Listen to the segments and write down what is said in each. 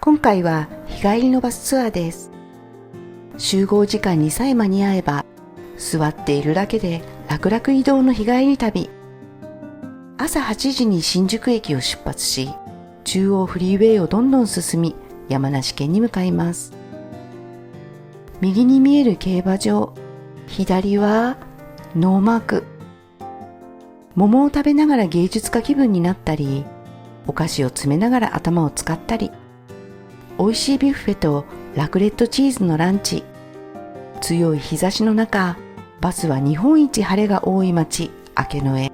今回は日帰りのバスツアーです。集合時間にさえ間に合えば、座っているだけで楽々移動の日帰り旅。朝8時に新宿駅を出発し、中央フリーウェイをどんどん進み、山梨県に向かいます。右に見える競馬場、左はノーマーク。桃を食べながら芸術家気分になったり、お菓子を詰めながら頭を使ったり、美味しいビュッフェとラクレットチーズのランチ。強い日差しの中、バスは日本一晴れが多い町、明野へ。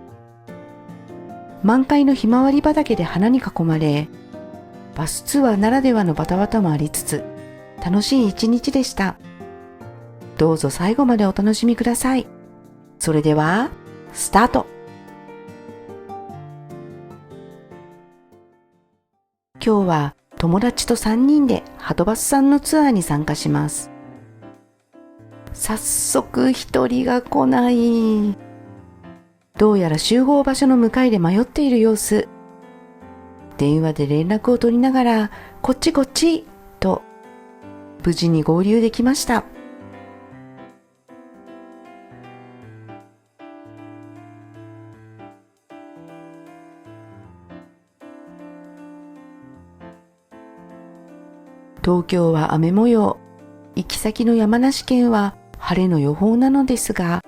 満開のひまわり畑で花に囲まれ、バスツアーならではのバタバタもありつつ、楽しい一日でした。どうぞ最後までお楽しみください。それでは、スタート。今日は友達と3人ではとバスさんのツアーに参加します。早速一人が来ない。どうやら集合場所の向かいで迷っている様子。電話で連絡を取りながら、こっちこっちと、無事に合流できました。東京は雨模様、行き先の山梨県は晴れの予報なのですが、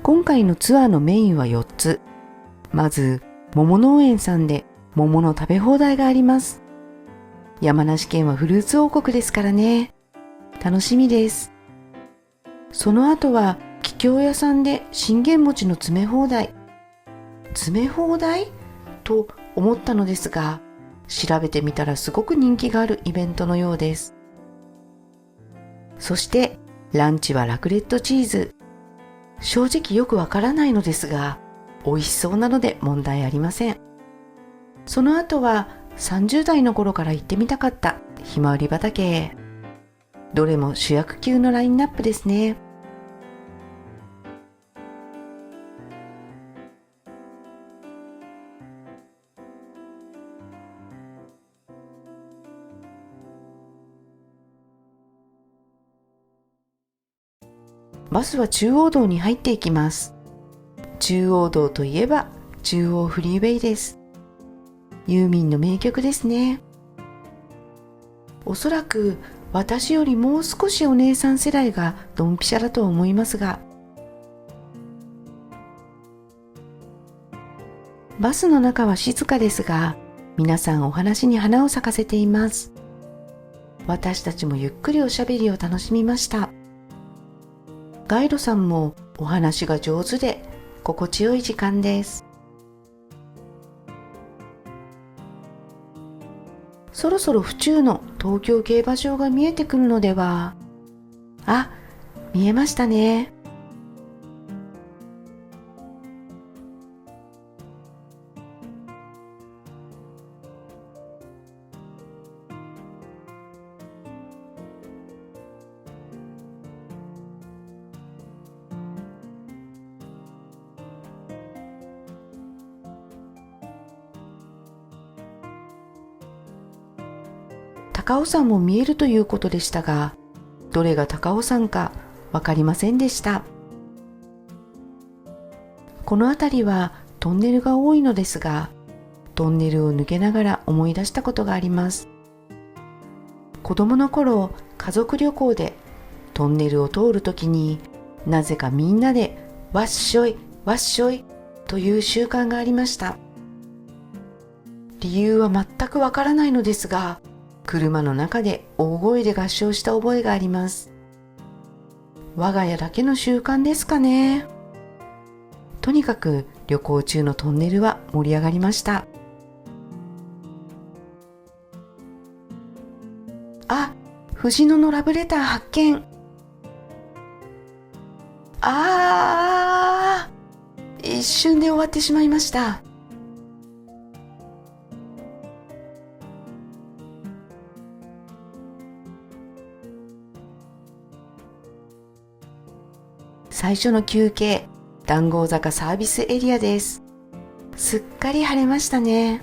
今回のツアーのメインは4つ。まず、桃農園さんで桃の食べ放題があります。山梨県はフルーツ王国ですからね。楽しみです。その後は、桔梗屋さんで信玄餅の詰め放題。詰め放題と思ったのですが、調べてみたらすごく人気があるイベントのようです。そして、ランチはラクレットチーズ。正直よくわからないのですが、美味しそうなので問題ありません。その後は30代の頃から行ってみたかったひまわり畑へ。どれも主役級のラインナップですね。バスは中央道に入っていきます。中央道といえば中央フリーウェイです。ユーミンの名曲ですね。おそらく私よりもう少しお姉さん世代がドンピシャだと思いますが、バスの中は静かですが、皆さんお話に花を咲かせています。私たちもゆっくりおしゃべりを楽しみました。ガイドさんもお話が上手で心地よい時間です。そろそろ府中の東京競馬場が見えてくるのでは。あ、見えましたね。高尾山も見えるということでしたが、どれが高尾山かわかりませんでした。この辺りはトンネルが多いのですが、トンネルを抜けながら思い出したことがあります。子供の頃、家族旅行でトンネルを通るときになぜかみんなでわっしょいわっしょいという習慣がありました。理由は全くわからないのですが、車の中で大声で合唱した覚えがあります。我が家だけの習慣ですかね。とにかく旅行中のトンネルは盛り上がりました。あ、藤野のラブレター発見。一瞬で終わってしまいました。最初の休憩、談合坂サービスエリアです。すっかり晴れましたね。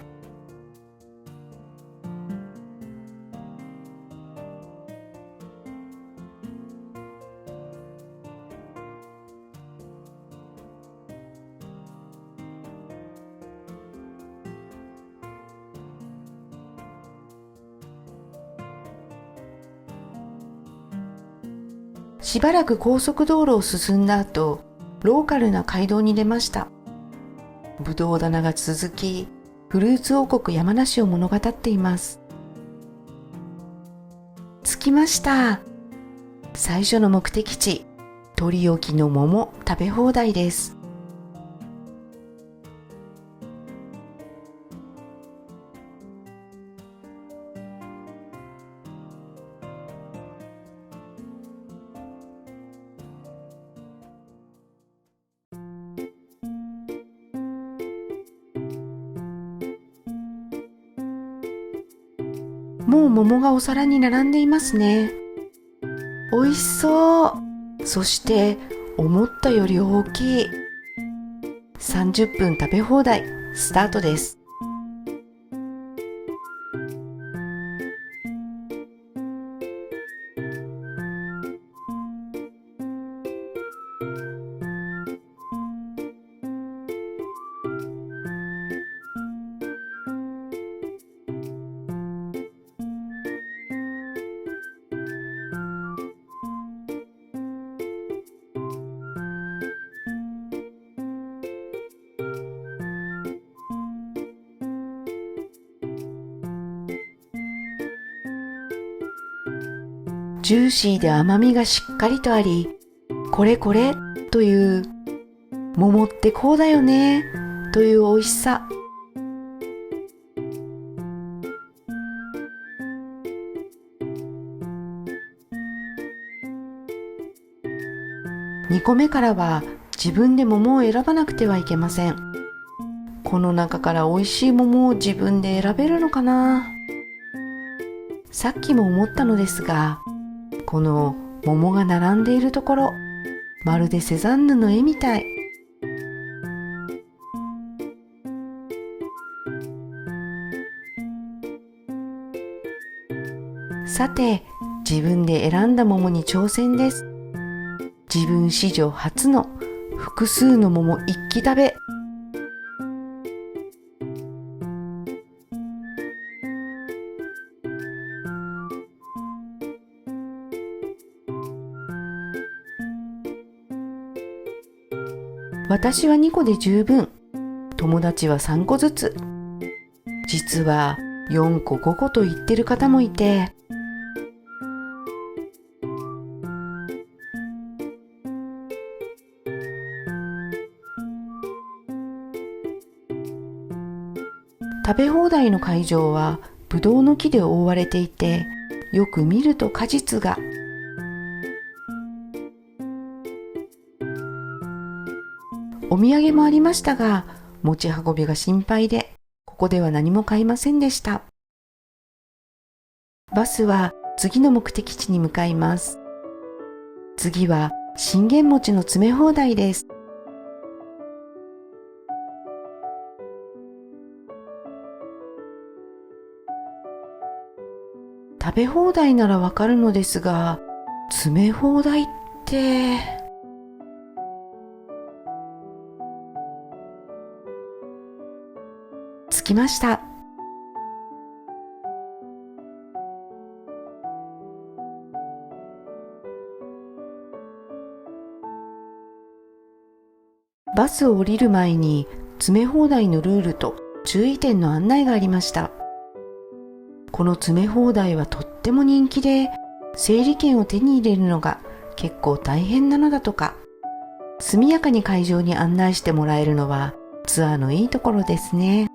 しばらく高速道路を進んだ後、ローカルな街道に出ました。ぶどう棚が続き、フルーツ王国山梨を物語っています。着きました。最初の目的地、取り置きの桃食べ放題です。もう桃がお皿に並んでいますね。美味しそう。そして思ったより大きい。30分食べ放題スタートです。ジューシーで甘みがしっかりとあり、これこれという、桃ってこうだよねという美味しさ。2個目からは自分で桃を選ばなくてはいけません。この中から美味しい桃を自分で選べるのかな。さっきも思ったのですが、この桃が並んでいるところ、まるでセザンヌの絵みたい。さて、自分で選んだ桃に挑戦です。自分史上初の複数の桃一気食べ。私は2個で十分。友達は3個ずつ。実は4個5個と言ってる方もいて、食べ放題の会場はぶどうの木で覆われていて、よく見ると果実が。お土産もありましたが、持ち運びが心配で、ここでは何も買いませんでした。バスは次の目的地に向かいます。次は信玄餅の詰め放題です。食べ放題ならわかるのですが、詰め放題って。着きました。バスを降りる前に詰め放題のルールと注意点の案内がありました。この詰め放題はとっても人気で、整理券を手に入れるのが結構大変なのだとか。速やかに会場に案内してもらえるのはツアーのいいところですね。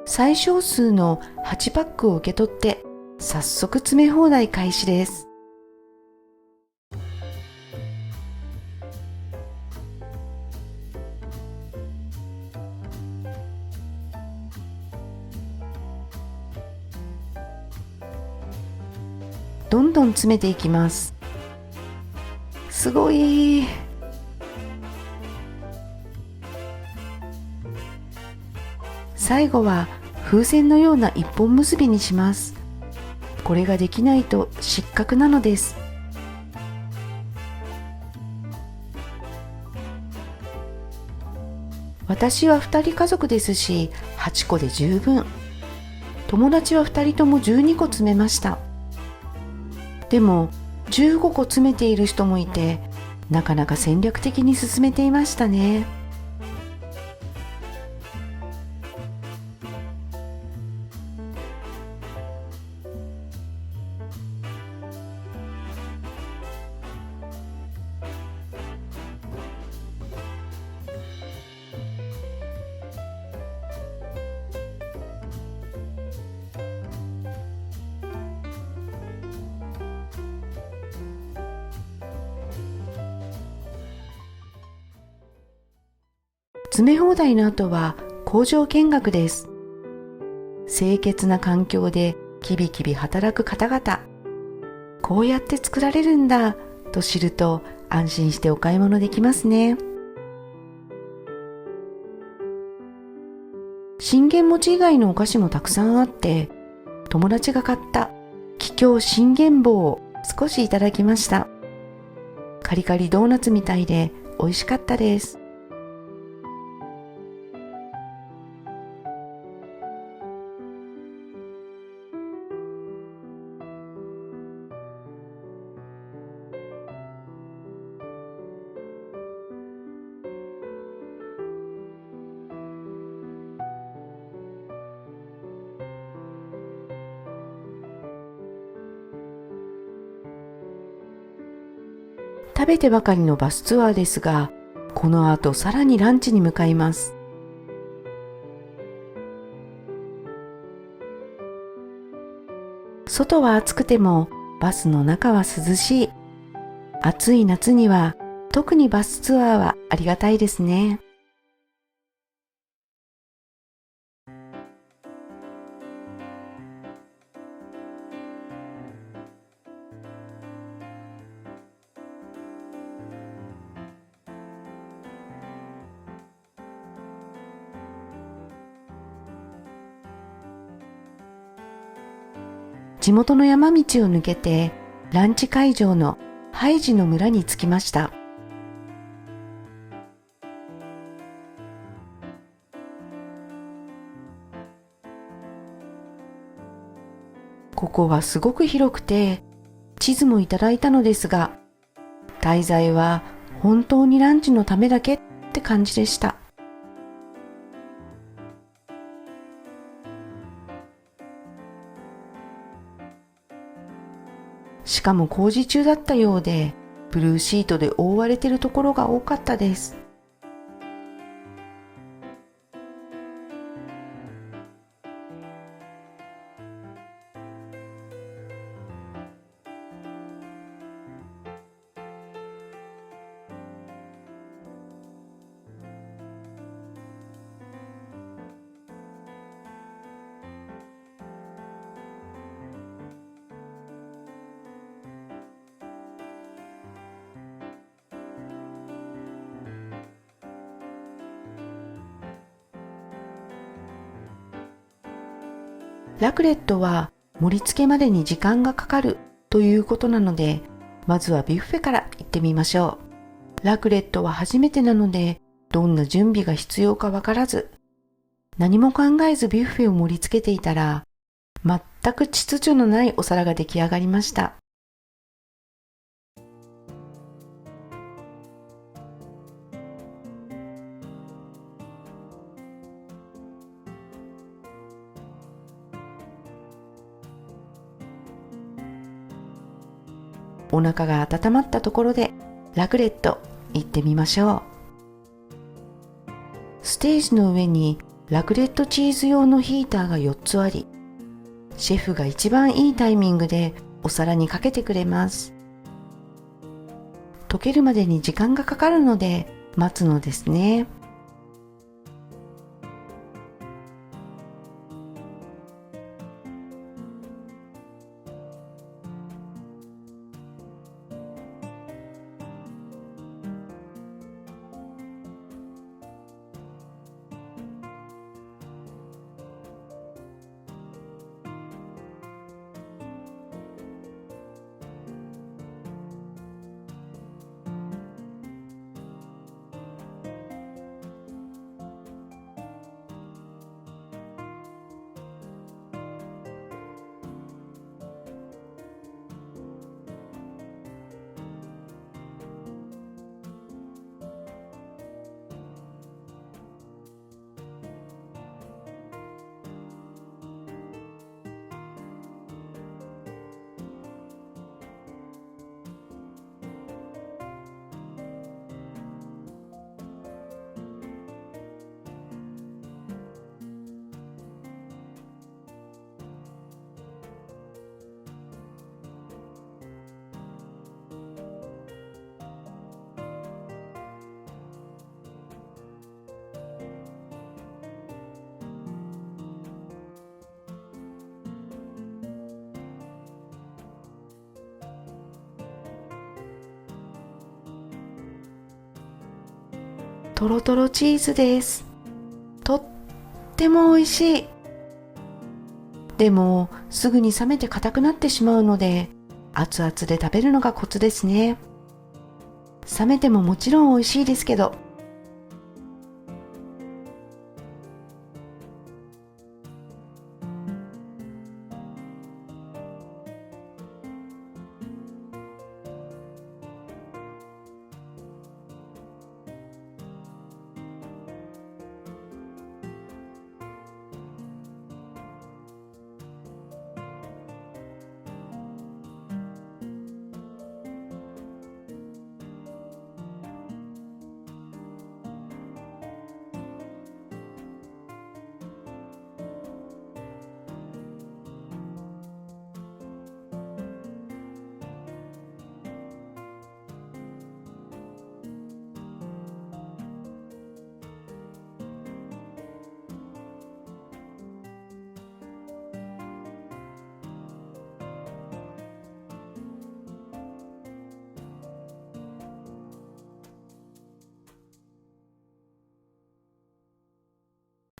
最小数の8パックを受け取って、早速詰め放題開始です。どんどん詰めていきます。すごい。最後は風船のような一本結びにします。これができないと失格なのです。私は2人家族ですし、8個で十分。友達は2人とも12個詰めました。でも15個詰めている人もいて、なかなか戦略的に進めていましたね。詰め放題の後は工場見学です。清潔な環境でキビキビ働く方々、こうやって作られるんだと知ると安心してお買い物できますね。信玄餅以外のお菓子もたくさんあって、友達が買った桔梗信玄棒を少しいただきました。カリカリドーナツみたいで美味しかったです。食べてばかりのバスツアーですが、この後さらにランチに向かいます。外は暑くてもバスの中は涼しい。暑い夏には特にバスツアーはありがたいですね。地元の山道を抜けてランチ会場のハイジの村に着きました。ここはすごく広くて、地図もいただいたのですが、滞在は本当にランチのためだけって感じでした。しかも工事中だったようで、ブルーシートで覆われているところが多かったです。ラクレットは盛り付けまでに時間がかかるということなので、まずはビュッフェから行ってみましょう。ラクレットは初めてなので、どんな準備が必要かわからず、何も考えずビュッフェを盛り付けていたら、全く秩序のないお皿が出来上がりました。お腹が温まったところでラクレット行ってみましょう。ステージの上にラクレットチーズ用のヒーターが4つあり、シェフが一番いいタイミングでお皿にかけてくれます。溶けるまでに時間がかかるので待つのですね。トロトロチーズです。とっても美味しい。でも、すぐに冷めて硬くなってしまうので、熱々で食べるのがコツですね。冷めてももちろん美味しいですけど。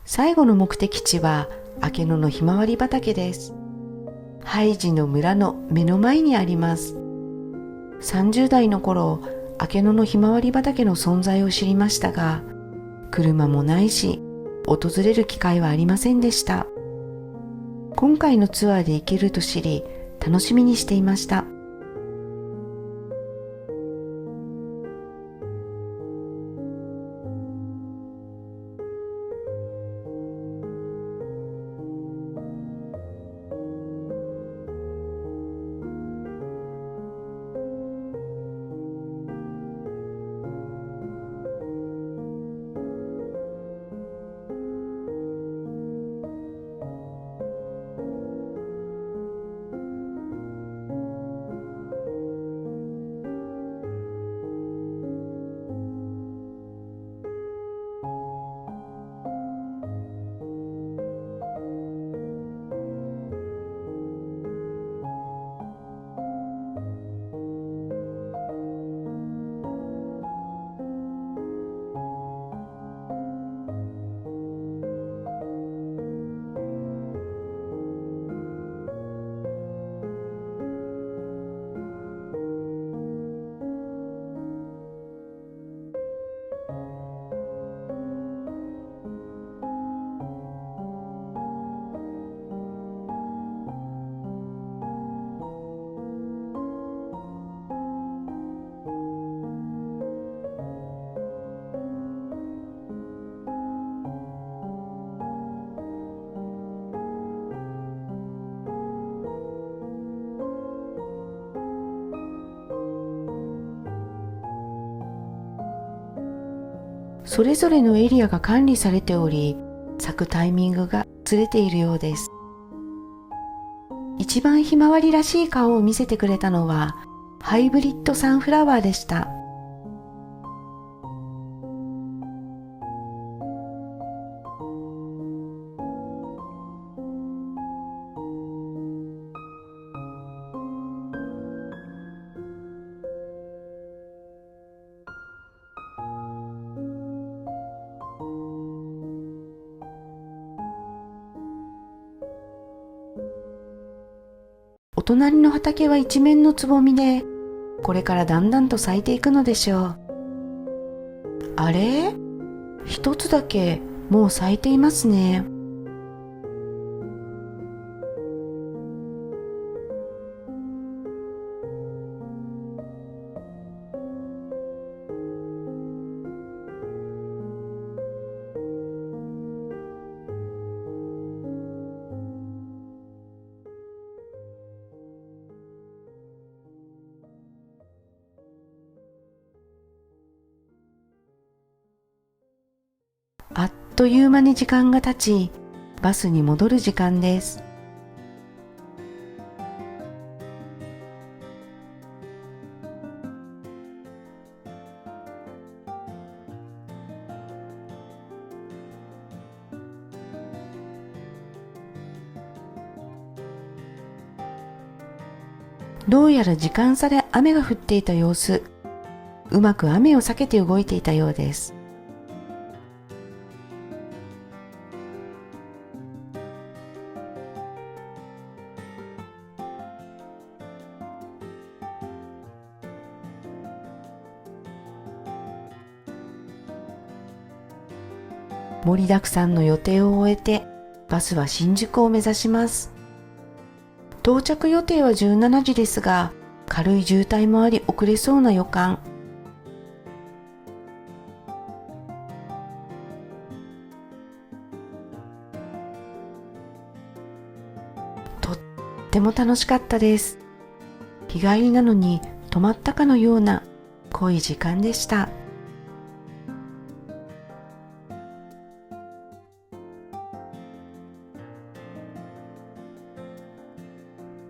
最後の目的地は明野のひまわり畑です。ハイジの村の目の前にあります。30代の頃、明野のひまわり畑の存在を知りましたが、車もないし、訪れる機会はありませんでした。今回のツアーで行けると知り、楽しみにしていました。それぞれのエリアが管理されており、咲くタイミングがずれているようです。一番ひまわりらしい顔を見せてくれたのは、ハイブリッドサンフラワーでした。お隣の畑は一面のつぼみで、これからだんだんと咲いていくのでしょう。あれ？一つだけもう咲いていますね。あっという間に時間が経ち、バスに戻る時間です。どうやら時間差で雨が降っていた様子。うまく雨を避けて動いていたようです。盛りだくさんの予定を終えて、バスは新宿を目指します。到着予定は17時ですが、軽い渋滞もあり遅れそうな予感。とっても楽しかったです。日帰りなのに泊まったかのような濃い時間でした。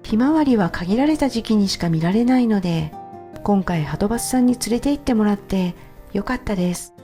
ひまわりは限られた時期にしか見られないので、今回はとバスさんに連れて行ってもらってよかったです。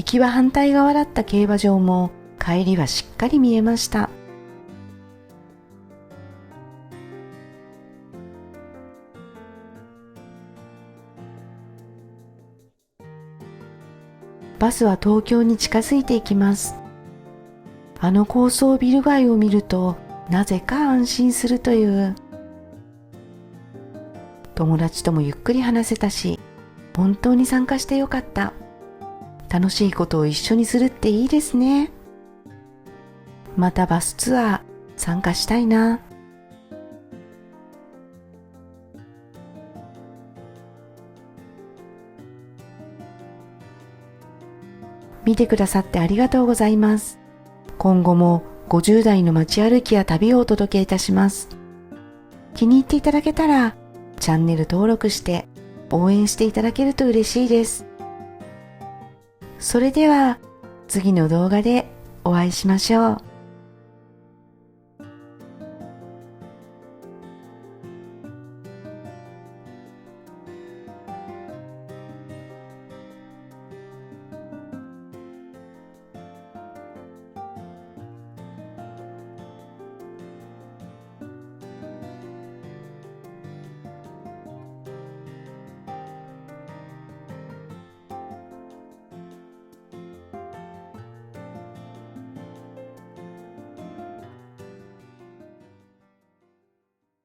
行きは反対側だった競馬場も帰りはしっかり見えました。バスは東京に近づいていきます。あの高層ビル街を見るとなぜか安心するという。友達ともゆっくり話せたし、本当に参加してよかった。楽しいことを一緒にするっていいですね。またバスツアー参加したいな。見てくださってありがとうございます。今後も50代の街歩きや旅をお届けいたします。気に入っていただけたらチャンネル登録して応援していただけると嬉しいです。それでは次の動画でお会いしましょう。